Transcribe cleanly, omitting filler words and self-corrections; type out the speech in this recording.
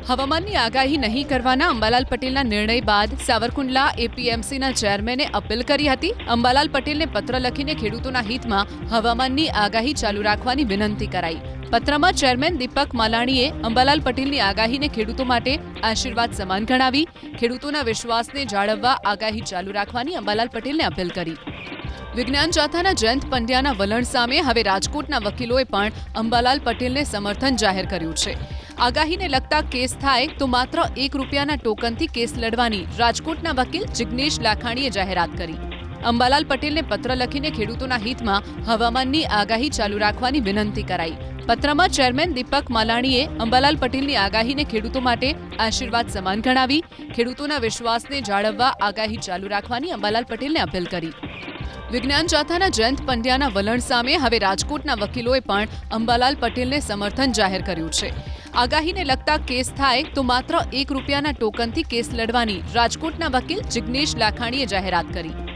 હવામાનની આગાહી નહીં કરવાના અંબાલાલ પટેલના નિર્ણય બાદ સાવરકુંડલા એપીએમસીના ચેરમેને અપીલ કરી હતી। અંબાલાલ પટેલને પત્ર લખીને ખેડૂતોના હિતમાં હવામાનની આગાહી ચાલુ રાખવાની વિનંતી કરાઈ। પત્રમાં ચેરમેન દીપક માલાણીએ અંબાલાલ પટેલની આગાહીને ખેડૂતો માટે આશીર્વાદ સમાન ગણાવી ખેડૂતોના વિશ્વાસને જાળવવા આગાહી ચાલુ રાખવાની અંબાલાલ પટેલને અપીલ કરી। વિજ્ઞાન જાથાના જયંત પંડ્યાના વલણ સામે હવે રાજકોટના વકીલોએ પણ અંબાલાલ પટેલને સમર્થન જાહેર કર્યું છે। આગાહીને લગતા કેસ થાય તો માત્ર ₹1ના ટોકનથી કેસ લડવાની રાજકોટના વકીલ જિગ્નેશ લાખાણીએ જાહેરાત કરી। અંબાલાલ પટેલને પત્ર લખીને ખેડૂતોના હિતમાં હવામાનની આગાહી ચાલુ રાખવાની વિનંતી કરાઈ। પત્રમાં ચેરમેન દીપક માલાણીએ અંબાલાલ પટેલની આગાહીને ખેડૂતો માટે આશીર્વાદ સમાન ગણાવી ખેડૂતોના વિશ્વાસને જાળવવા આગાહી ચાલુ રાખવાની અંબાલાલ પટેલને અપીલ કરી। વિજ્ઞાન જાથાના જયંત પંડ્યાના વલણ સામે હવે રાજકોટના વકીલોએ પણ અંબાલાલ પટેલને સમર્થન જાહેર કર્યું છે। આગાહીને લગતા કેસ થાય તો માત્ર ₹1ના ટોકનથી કેસ લડવાની રાજકોટના વકીલ જિગ્નેશ લાખાણીએ જાહેરાત કરી।